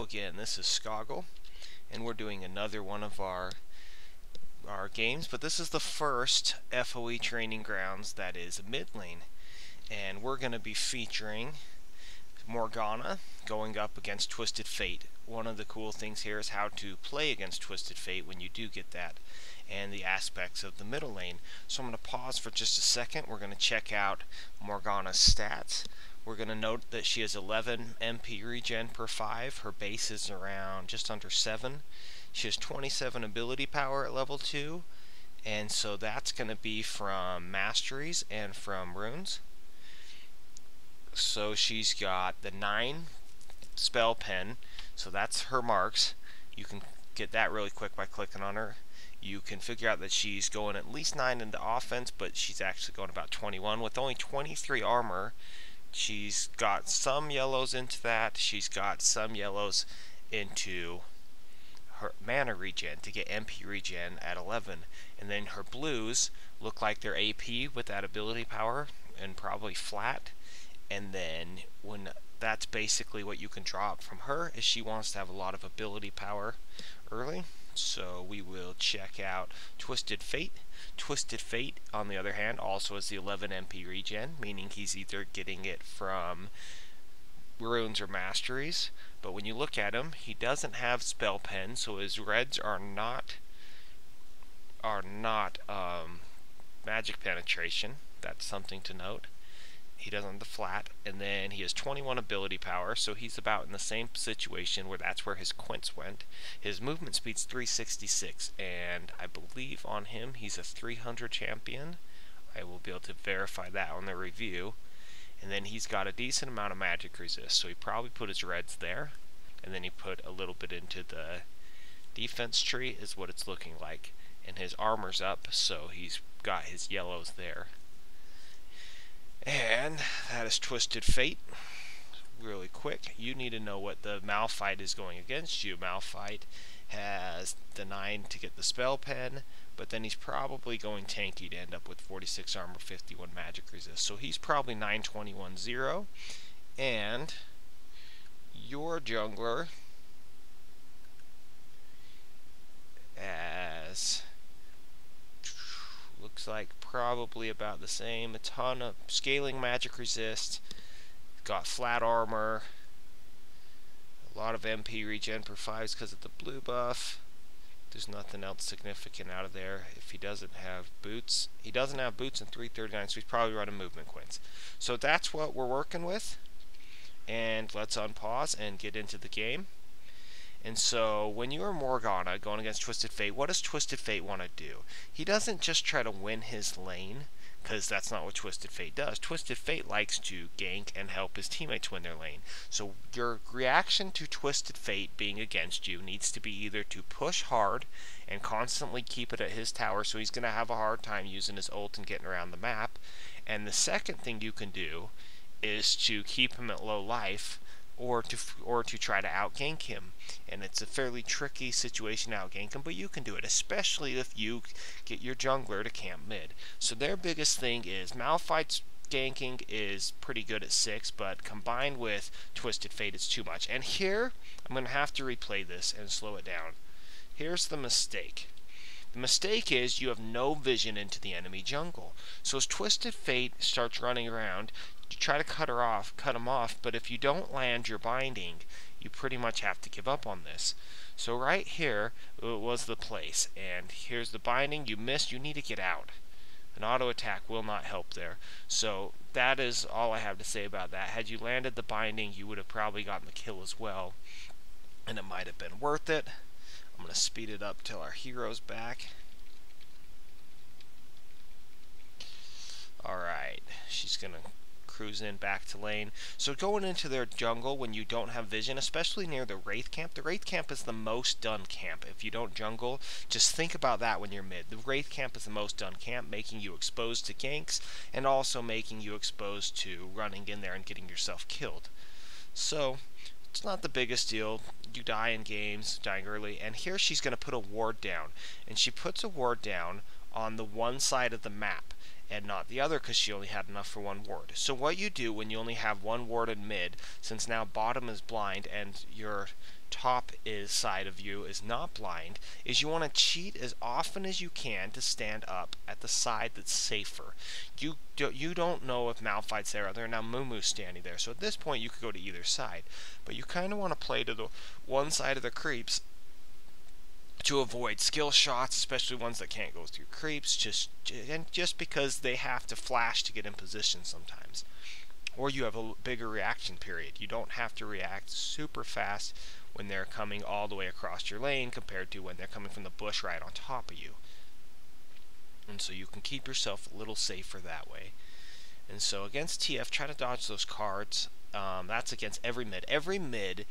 again, this is Skoggle, and we're doing another one of our games, but this is the first FOE training grounds that is mid lane, and we're going to be featuring Morgana going up against Twisted Fate. One of the cool things here is how to play against Twisted Fate when you do get that, and the aspects of the middle lane. So I'm going to pause for just a second. We're going to check out Morgana's stats. We're going to note that she has 11 MP regen per 5. Her base is around just under 7. She has 27 ability power at level 2, and so that's going to be from masteries and from runes. So she's got the 9 spell pen, so that's her marks. You can get that really quick by clicking on her. You can figure out that she's going at least 9 into offense, but she's actually going about 21 with only 23 armor. She's got some yellows into that. She's got some yellows into her mana regen to get MP regen at 11. And then her blues look like they're AP with that ability power and probably flat. And then when that's basically what you can drop from her, is she wants to have a lot of ability power early. So we will check out Twisted Fate. Twisted Fate, on the other hand, also has the 11 MP regen, meaning he's either getting it from runes or masteries. But when you look at him, he doesn't have spell pen, so his reds are not magic penetration. That's something to note. He doesn't have the flat, and then he has 21 ability power, so he's about in the same situation where that's where his quints went. His movement speed's 366, and I believe on him he's a 300 champion. I will be able to verify that on the review. And then he's got a decent amount of magic resist, so he probably put his reds there, and then he put a little bit into the defense tree is what it's looking like. And his armor's up, so he's got his yellows there. And that is Twisted Fate. Really quick, you need to know what the Malphite is going against you. Malphite has the 9 to get the spell pen, but then he's probably going tanky to end up with 46 armor, 51 magic resist. So he's probably 921-0. And your jungler as looks like probably about the same. A ton of scaling magic resist. Got flat armor. A lot of MP regen per 5s because of the blue buff. There's nothing else significant out of there. If he doesn't have boots, he doesn't have boots in 339, so he's probably running movement quints. So that's what we're working with. And let's unpause and get into the game. And so when you are Morgana going against Twisted Fate, what does Twisted Fate want to do? He doesn't just try to win his lane, because that's not what Twisted Fate does. Twisted Fate likes to gank and help his teammates win their lane. So your reaction to Twisted Fate being against you needs to be either to push hard and constantly keep it at his tower, so he's going to have a hard time using his ult and getting around the map. And the second thing you can do is to keep him at low life, or to try to outgank him. And it's a fairly tricky situation to outgank him, but you can do it, especially if you get your jungler to camp mid. So their biggest thing is Malphite's ganking is pretty good at 6, but combined with Twisted Fate it's too much. And here, I'm going to have to replay this and slow it down. Here's the mistake. The mistake is you have no vision into the enemy jungle. So as Twisted Fate starts running around, you try to cut him off, but if you don't land your binding, you pretty much have to give up on this. So right here was the place, and here's the binding. You missed, you need to get out. An auto attack will not help there. So that is all I have to say about that. Had you landed the binding, you would have probably gotten the kill as well, and it might have been worth it. I'm going to speed it up till our hero's back. Alright, she's going to cruise in back to lane. So going into their jungle when you don't have vision, especially near the Wraith camp, the Wraith camp is the most done camp. If you don't jungle, just think about that when you're mid. The Wraith camp is the most done camp, making you exposed to ganks and also making you exposed to running in there and getting yourself killed. So it's not the biggest deal. You die in games, dying early, and here she's going to put a ward down, and she puts a ward down on the one side of the map. and not the other because she only had enough for one ward. So what you do when you only have one ward in mid, since now bottom is blind and your top side of you is not blind, is you want to cheat as often as you can to stand up at the side that's safer. You don't know if Malphite's there. Now Mumu's standing there, so at this point you could go to either side, but you kind of want to play to the one side of the creeps to avoid skill shots, especially ones that can't go through creeps, just because they have to flash to get in position sometimes. Or you have a bigger reaction period. You don't have to react super fast when they're coming all the way across your lane compared to when they're coming from the bush right on top of you. And so you can keep yourself a little safer that way. And so against TF, try to dodge those cards. That's against every mid. Every mid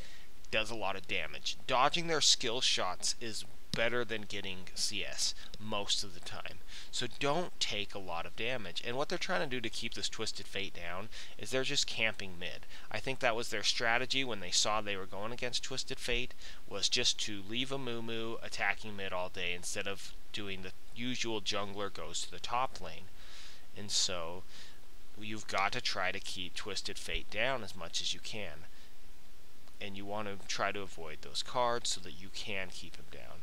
does a lot of damage. Dodging their skill shots is better than getting CS most of the time. So don't take a lot of damage. And what they're trying to do to keep this Twisted Fate down is they're just camping mid. I think that was their strategy when they saw they were going against Twisted Fate, was just to leave a Mumu attacking mid all day instead of doing the usual jungler goes to the top lane. And so you've got to try to keep Twisted Fate down as much as you can. And you want to try to avoid those cards so that you can keep him down.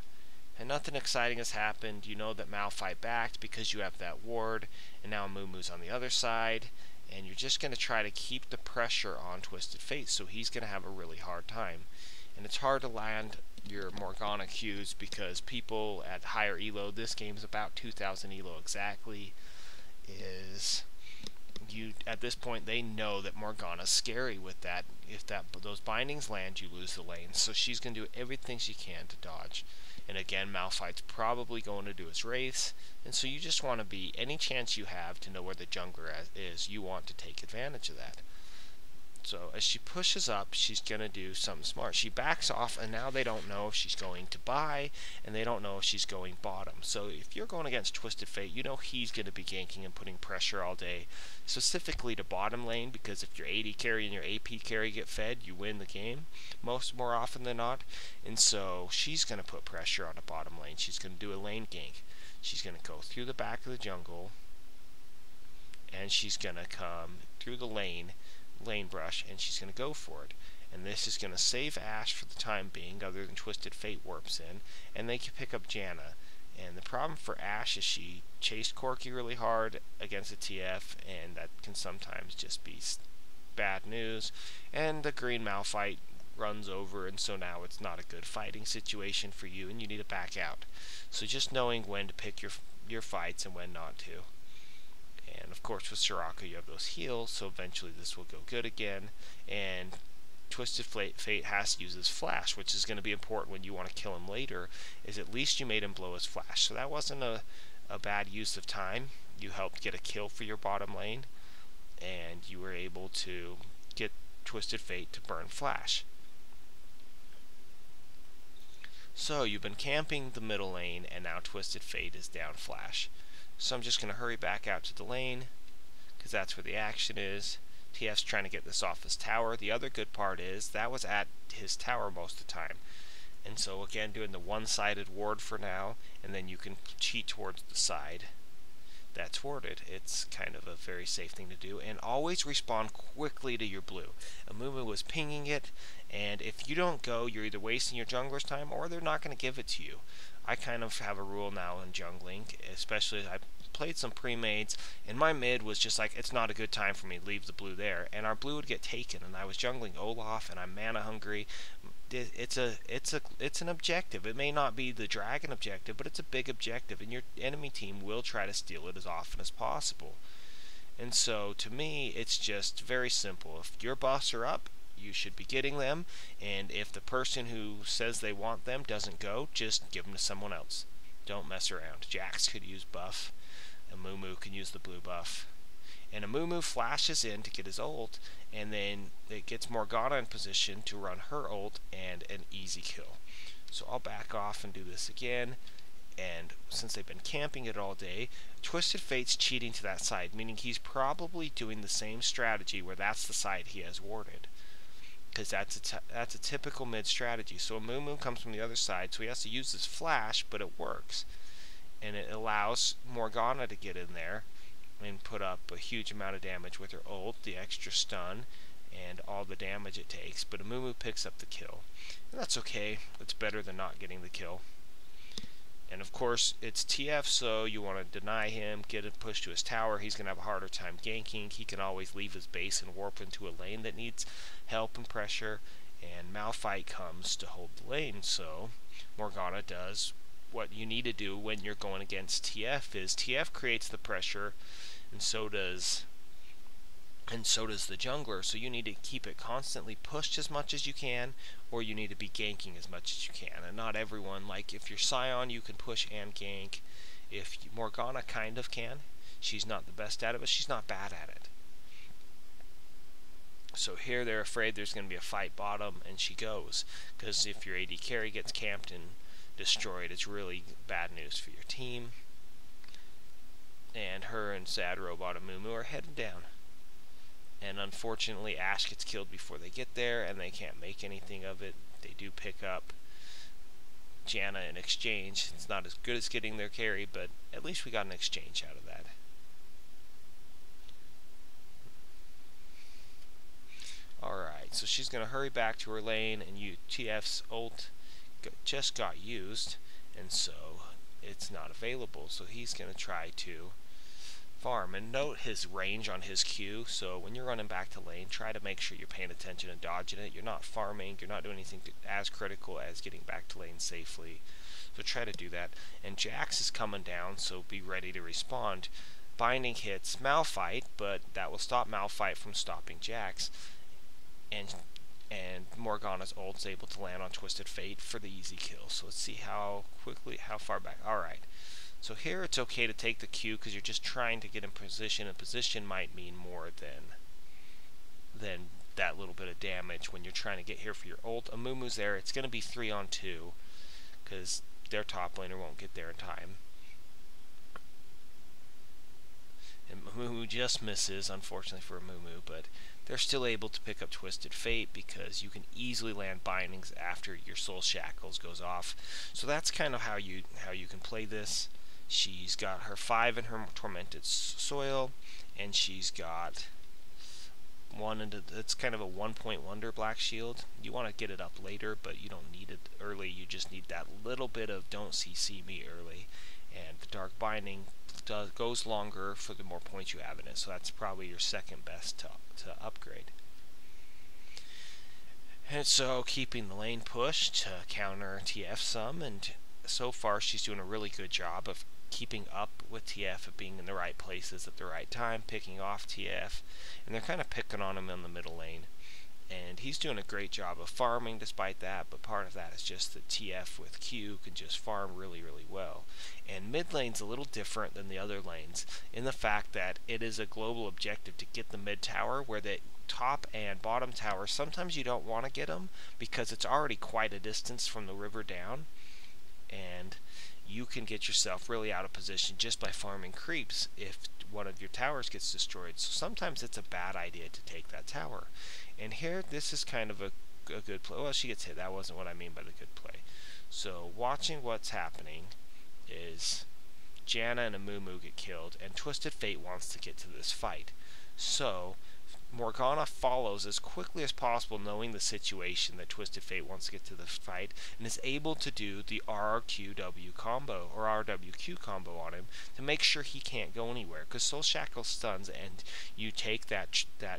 And nothing exciting has happened. You know that Malphite backed because you have that ward, and now Mumu's on the other side, and you're just going to try to keep the pressure on Twisted Fate, so he's going to have a really hard time. And it's hard to land your Morgana Qs because people at higher elo, this game's about 2000 elo exactly, at this point they know that Morgana's scary with that. If those bindings land, you lose the lane. So she's going to do everything she can to dodge. And again, Malphite's probably going to do his wraiths, and so you just want to be, any chance you have to know where the jungler is, you want to take advantage of that. So as she pushes up, she's going to do something smart. She backs off, and now they don't know if she's going to buy, and they don't know if she's going bottom. So if you're going against Twisted Fate, you know he's going to be ganking and putting pressure all day, specifically to bottom lane, because if your AD carry and your AP carry get fed, you win the game, more often than not. And so she's going to put pressure on the bottom lane. She's going to do a lane gank. She's going to go through the back of the jungle, and she's going to come through the lane brush, and she's going to go for it. And this is going to save Ashe for the time being, other than Twisted Fate warps in, and they can pick up Janna. And the problem for Ashe is she chased Corki really hard against a TF, and that can sometimes just be bad news. And the green Malphite runs over, and so now it's not a good fighting situation for you, and you need to back out. So just knowing when to pick your fights and when not to. And of course with Soraka you have those heals, so eventually this will go good again. And Twisted Fate has to use his flash, which is going to be important when you want to kill him later, is at least you made him blow his flash. So that wasn't a bad use of time. You helped get a kill for your bottom lane, and you were able to get Twisted Fate to burn flash. So you've been camping the middle lane, and now Twisted Fate is down flash. So I'm just going to hurry back out to the lane, because that's where the action is. TF's trying to get this off his tower. The other good part is, that was at his tower most of the time. And so again, doing the one-sided ward for now, and then you can cheat towards the side that's warded. It's kind of a very safe thing to do. And always respawn quickly to your blue. Amumu was pinging it, and if you don't go, you're either wasting your jungler's time, or they're not going to give it to you. I kind of have a rule now in jungling, especially I played some pre-mades, and my mid was just like, it's not a good time for me, leave the blue there, and our blue would get taken, and I was jungling Olaf, and I'm mana hungry. It's an objective. It may not be the dragon objective, but it's a big objective, and your enemy team will try to steal it as often as possible. And so to me, it's just very simple. If your buffs are up, you should be getting them, and if the person who says they want them doesn't go, just give them to someone else. Don't mess around. Jax could use buff, Amumu can use the blue buff, and Amumu flashes in to get his ult, and then it gets Morgana in position to run her ult, and an easy kill. So I'll back off and do this again, and since they've been camping it all day, Twisted Fate's cheating to that side, meaning he's probably doing the same strategy where that's the side he has warded. Because that's a typical mid strategy. So Amumu comes from the other side, so he has to use his flash, but it works. And it allows Morgana to get in there, and put up a huge amount of damage with her ult, the extra stun, and all the damage it takes, but Amumu picks up the kill. And that's okay. It's better than not getting the kill. And of course, it's TF, so you want to deny him, get a push to his tower. He's going to have a harder time ganking. He can always leave his base and warp into a lane that needs help and pressure. And Malphite comes to hold the lane, so Morgana does what you need to do when you're going against TF is TF creates the pressure, and so does the jungler, so you need to keep it constantly pushed as much as you can, or you need to be ganking as much as you can. And not everyone, like if you're Scion, you can push and gank. If Morgana kind of can, she's not the best at it, but she's not bad at it. So here they're afraid there's going to be a fight bottom, and she goes, because if your AD carry gets camped and destroyed, it's really bad news for your team. And her and Sad Robot Amumu are headed down. And unfortunately, Ashe gets killed before they get there, and they can't make anything of it. They do pick up Janna in exchange. It's not as good as getting their carry, but at least we got an exchange out of that. Alright, so she's going to hurry back to her lane, and TF's ult just got used, and so it's not available. So he's going to try to farm, and note his range on his Q, so when you're running back to lane, try to make sure you're paying attention and dodging it. You're not farming, you're not doing anything as critical as getting back to lane safely, so try to do that. And Jax is coming down, so be ready to respond. Binding hits Malphite, but that will stop Malphite from stopping Jax, and Morgana's ult's able to land on Twisted Fate for the easy kill. So let's see how far back. Alright. So here it's okay to take the Q because you're just trying to get in position, and position might mean more than that little bit of damage when you're trying to get here for your ult. Amumu's there. It's going to be 3-on-2 because their top laner won't get there in time. And Amumu just misses, unfortunately for Amumu, but they're still able to pick up Twisted Fate because you can easily land bindings after your Soul Shackles goes off. So that's kind of how you can play this. She's got her 5 in her Tormented Soil, and she's got it's kind of a 1-point wonder Black Shield. You want to get it up later, but you don't need it early. You just need that little bit of don't CC me early. And the Dark Binding goes longer for the more points you have in it, so that's probably your second best to upgrade. And so keeping the lane push to counter TF some, and so far she's doing a really good job of keeping up with TF, of being in the right places at the right time, picking off TF, and they're kind of picking on him in the middle lane. And he's doing a great job of farming despite that, but part of that is just that TF with Q can just farm really, really well. And mid lane's a little different than the other lanes in the fact that it is a global objective to get the mid tower, where the top and bottom tower, sometimes you don't want to get them because it's already quite a distance from the river down, and you can get yourself really out of position just by farming creeps if one of your towers gets destroyed. So sometimes it's a bad idea to take that tower. And here, this is kind of a good play. Well, she gets hit. That wasn't what I mean by the good play. So watching what's happening is Janna and Amumu get killed, and Twisted Fate wants to get to this fight. So Morgana follows as quickly as possible, knowing the situation that Twisted Fate wants to get to the fight, and is able to do the RQW combo, or RWQ combo on him, to make sure he can't go anywhere, because Soul Shackle stuns, and you take that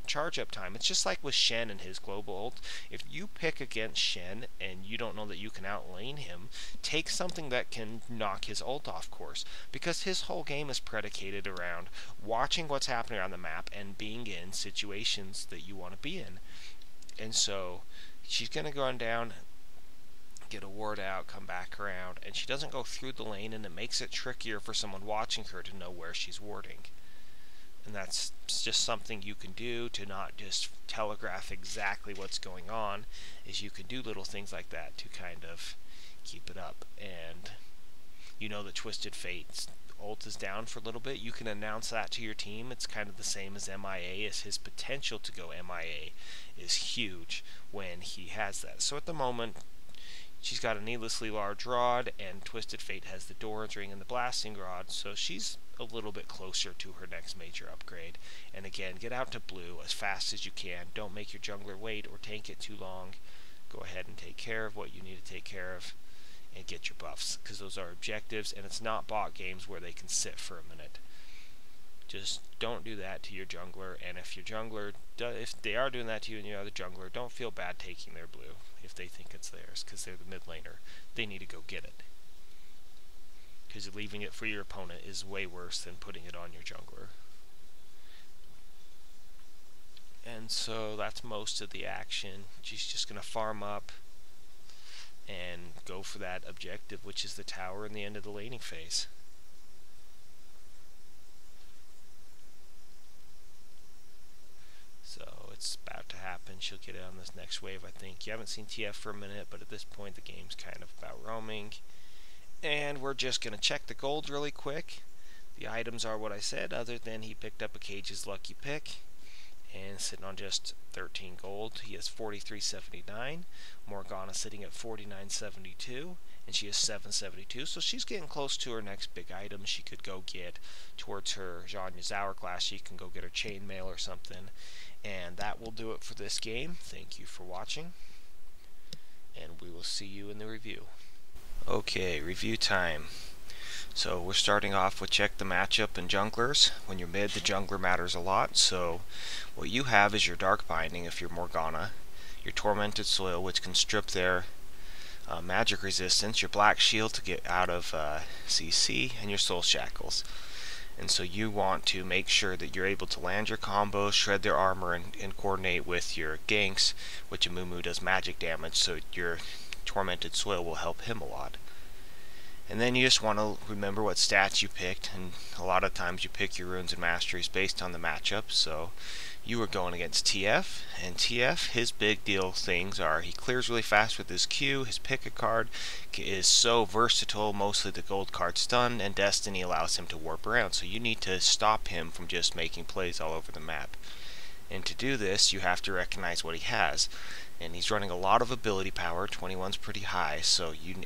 charge up time. It's just like with Shen and his global ult. If you pick against Shen, and you don't know that you can outlane him, take something that can knock his ult off course, because his whole game is predicated around watching what's happening on the map, and being in situations that you want to be in. And so she's going to go on down, get a ward out, come back around, and she doesn't go through the lane, and it makes it trickier for someone watching her to know where she's warding. And that's just something you can do to not just telegraph exactly what's going on, is you can do little things like that to kind of keep it up. And you know that Twisted Fate's ult is down for a little bit, you can announce that to your team. It's kind of the same as MIA, as his potential to go MIA is huge when he has that. So at the moment, she's got a needlessly large rod, and Twisted Fate has the Doran's Ring and the Blasting Rod, so she's a little bit closer to her next major upgrade. And again, get out to blue as fast as you can. Don't make your jungler wait or tank it too long. Go ahead and take care of what you need to take care of and get your buffs, because those are objectives, and it's not bot games where they can sit for a minute. Just don't do that to your jungler, and if your jungler, if they are doing that to you and your other jungler, don't feel bad taking their blue if they think it's theirs, because they're the mid laner. They need to go get it, because leaving it for your opponent is way worse than putting it on your jungler. And so that's most of the action. She's just going to farm up and go for that objective, which is the tower in the end of the laning phase. So it's about to happen. She'll get it on this next wave, I think. You haven't seen TF for a minute, but at this point the game's kind of about roaming. And we're just going to check the gold really quick. The items are what I said, other than he picked up a Cage's lucky pick and sitting on just 13 gold. He has 43.79. Morgana sitting at 49.72, and she is 7.72. So she's getting close to her next big item. She could go get towards her Zhonya's hourglass. She can go get her chainmail or something. And that will do it for this game. Thank you for watching, and we will see you in the review. Okay, review time. So we're starting off with check the matchup and junglers. When you're mid, the jungler matters a lot. So what you have is your Dark Binding if you're Morgana, your Tormented Soil, which can strip their magic resistance, your Black Shield to get out of CC, and your Soul Shackles. And so you want to make sure that you're able to land your combos, shred their armor, and coordinate with your ganks, which Amumu does magic damage, so your Tormented Soil will help him a lot. And then you just want to remember what stats you picked, and a lot of times you pick your runes and masteries based on the matchup. So you were going against TF, and TF, his big deal things are he clears really fast with his Q, his pick a card is so versatile, mostly the gold card stun, and Destiny allows him to warp around. So you need to stop him from just making plays all over the map. And to do this, you have to recognize what he has. And he's running a lot of ability power. 21's pretty high, so he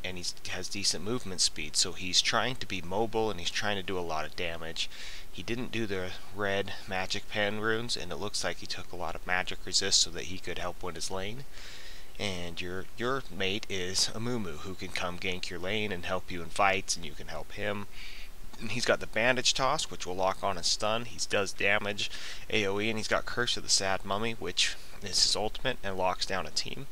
has decent movement speed. So he's trying to be mobile, and he's trying to do a lot of damage. He didn't do the red magic pen runes, and it looks like he took a lot of magic resist so that he could help win his lane. And your mate is Amumu, who can come gank your lane and help you in fights, and you can help him. And he's got the bandage toss, which will lock on and stun. He does damage AoE, and he's got Curse of the Sad Mummy, which is his ultimate and locks down a team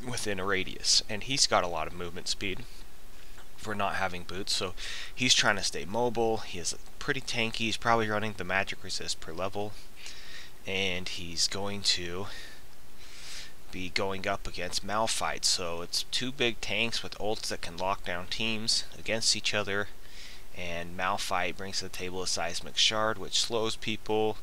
within a radius. And he's got a lot of movement speed for not having boots, so he's trying to stay mobile. He is pretty tanky. He's probably running the magic resist per level, and he's going to be going up against Malphite. So it's two big tanks with ults that can lock down teams against each other. And Malphite brings to the table a Seismic Shard, which slows people.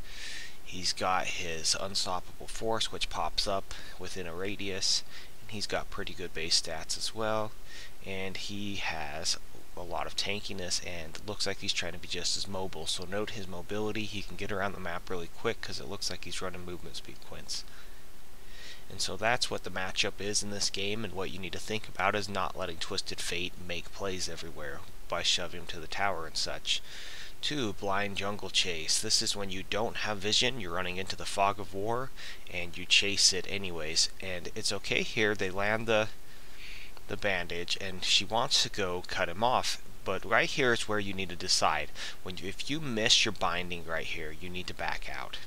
He's got his Unstoppable Force, which pops up within a radius. And he's got pretty good base stats as well. And he has a lot of tankiness, and looks like he's trying to be just as mobile. So note his mobility. He can get around the map really quick because it looks like he's running movement speed quints. And so that's what the matchup is in this game, and what you need to think about is not letting Twisted Fate make plays everywhere by shoving him to the tower and such. 2. Blind Jungle Chase. This is when you don't have vision, you're running into the fog of war, and you chase it anyways. And it's okay here, they land the bandage, and she wants to go cut him off. But right here is where you need to decide. If you miss your binding right here, you need to back out.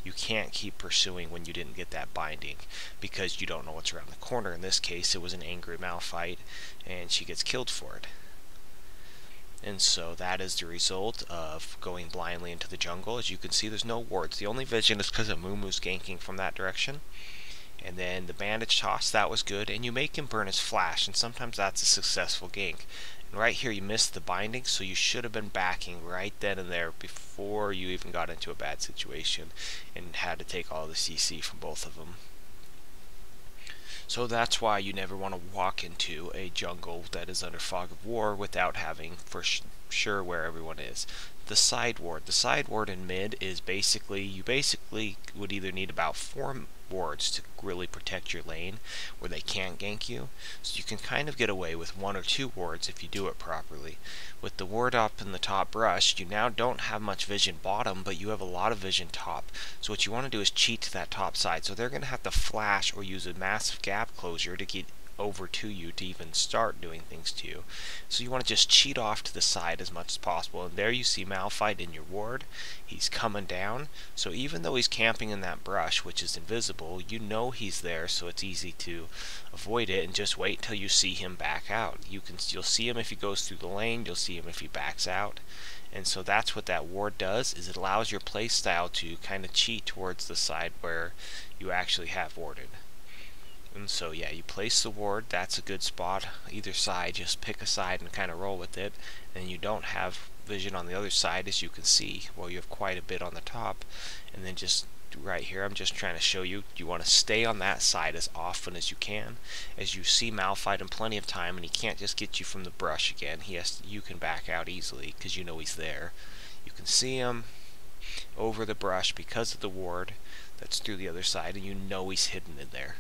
You can't keep pursuing when you didn't get that binding, because you don't know what's around the corner. In this case, it was an angry Malphite, and she gets killed for it. And so that is the result of going blindly into the jungle. As you can see, there's no wards. The only vision is because of Mumu's ganking from that direction. And then the bandage toss, that was good, and you make him burn his flash, and sometimes that's a successful gank. And right here you missed the binding, so you should have been backing right then and there before you even got into a bad situation and had to take all the CC from both of them. So that's why you never want to walk into a jungle that is under fog of war without having for sure where everyone is. The side ward. The side ward in mid is basically, you basically would either need about 4 wards to really protect your lane where they can't gank you. So you can kind of get away with 1 or 2 wards if you do it properly. With the ward up in the top brush, you now don't have much vision bottom, but you have a lot of vision top. So what you want to do is cheat to that top side. So they're going to have to flash or use a massive gap closure to get over to you to even start doing things to you. So you want to just cheat off to the side as much as possible. And there you see Malphite in your ward. He's coming down. So even though he's camping in that brush, which is invisible, you know he's there, so it's easy to avoid it and just wait till you see him back out. You'll see him if he goes through the lane, you'll see him if he backs out. And so that's what that ward does, is it allows your playstyle to kind of cheat towards the side where you actually have warded. And so yeah, you place the ward, that's a good spot. Either side, just pick a side and kind of roll with it. And you don't have vision on the other side, as you can see. Well, you have quite a bit on the top. And then just right here, I'm just trying to show you, you want to stay on that side as often as you can. As you see Malphite in plenty of time, and he can't just get you from the brush again. You can back out easily because you know he's there. You can see him over the brush because of the ward that's through the other side, and you know he's hidden in there.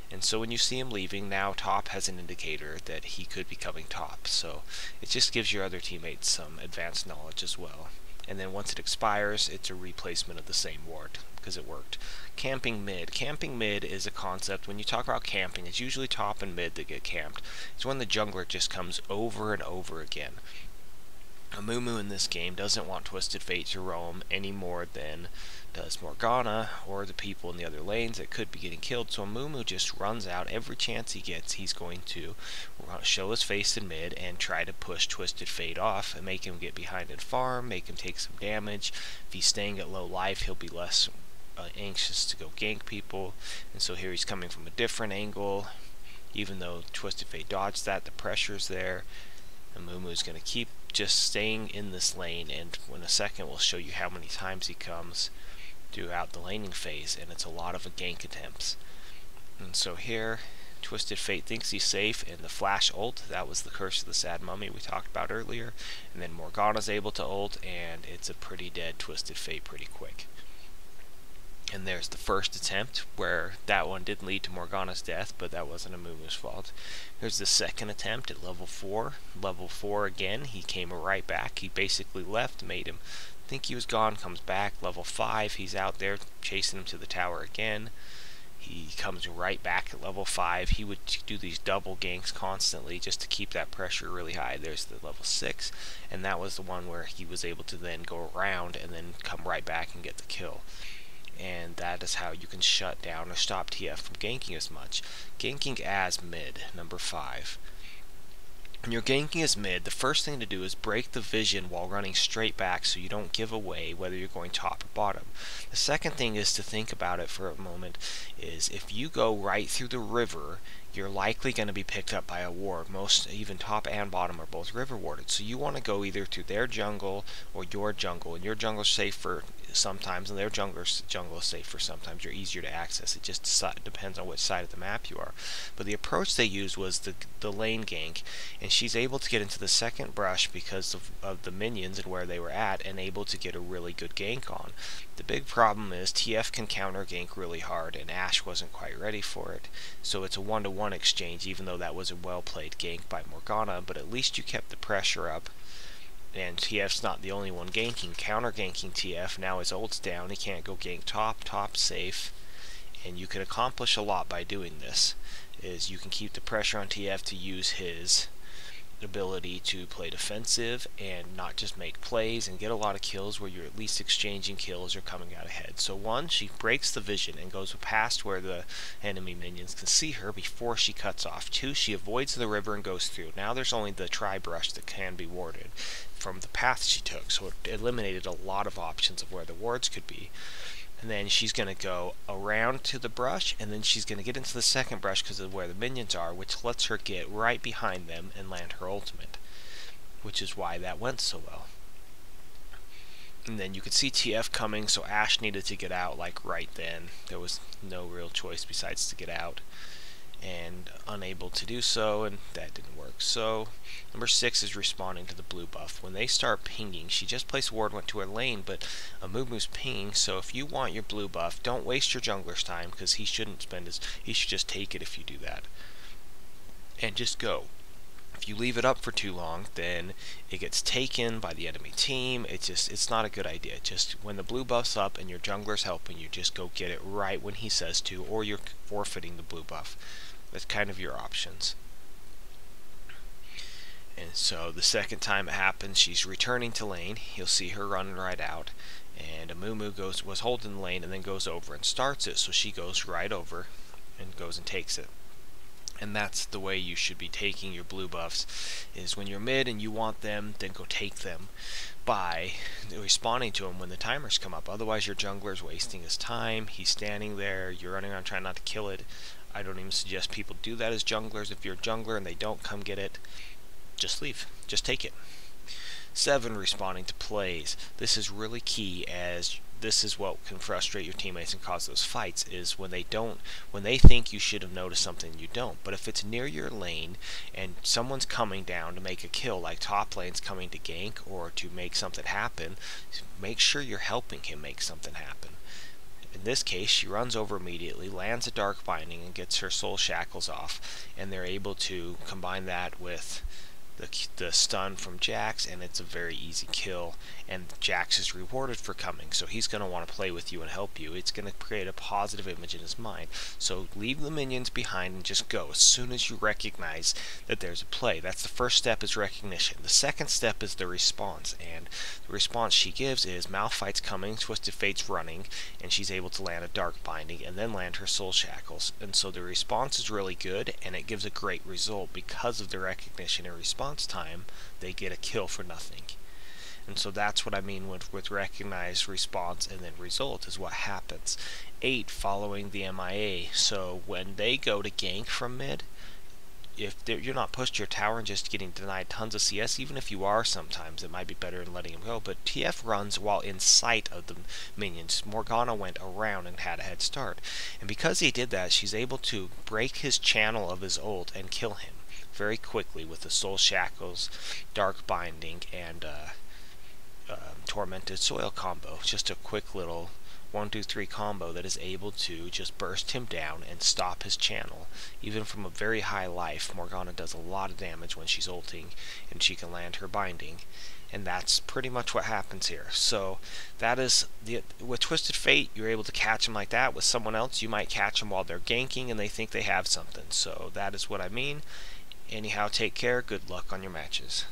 And so when you see him leaving, now top has an indicator that he could be coming top. So it just gives your other teammates some advanced knowledge as well. And then once it expires, it's a replacement of the same ward because it worked. Camping mid. Camping mid is a concept. When you talk about camping, it's usually top and mid that get camped. It's when the jungler just comes over and over again. Amumu in this game doesn't want Twisted Fate to roam any more than does Morgana or the people in the other lanes that could be getting killed. So Amumu just runs out every chance he gets. He's going to show his face in mid and try to push Twisted Fate off and make him get behind and farm, make him take some damage. If he's staying at low life, he'll be less anxious to go gank people. And so here he's coming from a different angle. Even though Twisted Fate dodged that, the pressure's there. Amumu is going to keep just staying in this lane, and in a second we'll show you how many times he comes throughout the laning phase, and it's a lot of gank attempts. And so here, Twisted Fate thinks he's safe in the flash ult. That was the Curse of the Sad Mummy we talked about earlier. And then Morgana's able to ult, and it's a pretty dead Twisted Fate pretty quick. And there's the first attempt, where that one didn't lead to Morgana's death, but that wasn't Amumu's fault. Here's the second attempt at level 4. Level 4 again, he came right back. He basically left, made him think he was gone, comes back. Level 5, he's out there chasing him to the tower again. He comes right back at level 5. He would do these double ganks constantly just to keep that pressure really high. There's the level 6, and that was the one where he was able to then go around and then come right back and get the kill. And that is how you can shut down or stop TF from ganking as much. Ganking as mid, number 5. When you're ganking as mid, the first thing to do is break the vision while running straight back so you don't give away whether you're going top or bottom. The second thing is to think about it for a moment, is if you go right through the river, you're likely going to be picked up by a ward. Most, even top and bottom, are both river warded. So you want to go either through their jungle or your jungle. And your jungle's safer sometimes, and their jungle is safer sometimes. You're easier to access. It just depends on which side of the map you are. But the approach they used was the lane gank, and she's able to get into the second brush because of the minions and where they were at, and able to get a really good gank on. The big problem is TF can counter gank really hard, and Ashe wasn't quite ready for it. So it's a 1-to-1 exchange, even though that was a well-played gank by Morgana, but at least you kept the pressure up. And TF's not the only one ganking. Counter-ganking TF, now his ult's down, he can't go gank top safe. And you can accomplish a lot by doing this. Is you can keep the pressure on TF to use his ability to play defensive and not just make plays and get a lot of kills where you're at least exchanging kills or coming out ahead. So 1, she breaks the vision and goes past where the enemy minions can see her before she cuts off. 2, she avoids the river and goes through. Now there's only the tri-brush that can be warded from the path she took, so it eliminated a lot of options of where the wards could be. And then she's going to go around to the brush, and then she's going to get into the second brush because of where the minions are, which lets her get right behind them and land her ultimate, which is why that went so well. And then you could see TF coming, so Ashe needed to get out like right then. There was no real choice besides to get out. And unable to do so, and that didn't work. So number 6 is responding to the blue buff. When they start pinging, she just placed a ward, went to her lane, but Amumu's pinging, so if you want your blue buff, don't waste your jungler's time, because he shouldn't spend his, he should just take it if you do that. And just go. If you leave it up for too long, then it gets taken by the enemy team. It's not a good idea. Just when the blue buff's up and your jungler's helping you, just go get it right when he says to, or you're forfeiting the blue buff. That's kind of your options. And so the second time it happens, she's returning to lane. You'll see her running right out, and Amumu was holding the lane and then goes over and starts it. So she goes right over and goes and takes it. And that's the way you should be taking your blue buffs, is when you're mid and you want them, then go take them by responding to them when the timers come up. Otherwise your jungler's wasting his time, he's standing there, you're running around trying not to kill it. I don't even suggest people do that as junglers. If you're a jungler and they don't come get it, just leave, just take it. 7, responding to plays. This is really key, as this is what can frustrate your teammates and cause those fights, is when they think you should have noticed something you don't. But if it's near your lane and someone's coming down to make a kill, like top lane's coming to gank or to make something happen, make sure you're helping him make something happen. In this case, she runs over immediately, lands a dark binding and gets her soul shackles off, and they're able to combine that with the stun from Jax, and it's a very easy kill, and Jax is rewarded for coming, so he's going to want to play with you and help you. It's going to create a positive image in his mind. So leave the minions behind and just go as soon as you recognize that there's a play. That's the first step, is recognition. The second step is the response, and the response she gives is Malphite's coming, Twisted Fate's running, and she's able to land a dark binding and then land her soul shackles. And so the response is really good, and it gives a great result because of the recognition and response time. They get a kill for nothing. And so that's what I mean with recognize, response, and then result is what happens. 8, following the MIA. So when they go to gank from mid, if you're not pushed your tower and just getting denied tons of CS, even if you are sometimes, it might be better than letting him go. But TF runs while in sight of the minions. Morgana went around and had a head start. And because he did that, she's able to break his channel of his ult and kill him very quickly with the soul shackles, dark binding, and tormented soil combo. Just a quick little 1-2-3 combo that is able to just burst him down and stop his channel. Even from a very high life, Morgana does a lot of damage when she's ulting, and she can land her binding. And that's pretty much what happens here. So that is with Twisted Fate, you're able to catch them like that. With someone else, you might catch them while they're ganking and they think they have something. So that is what I mean. Anyhow, take care. Good luck on your matches.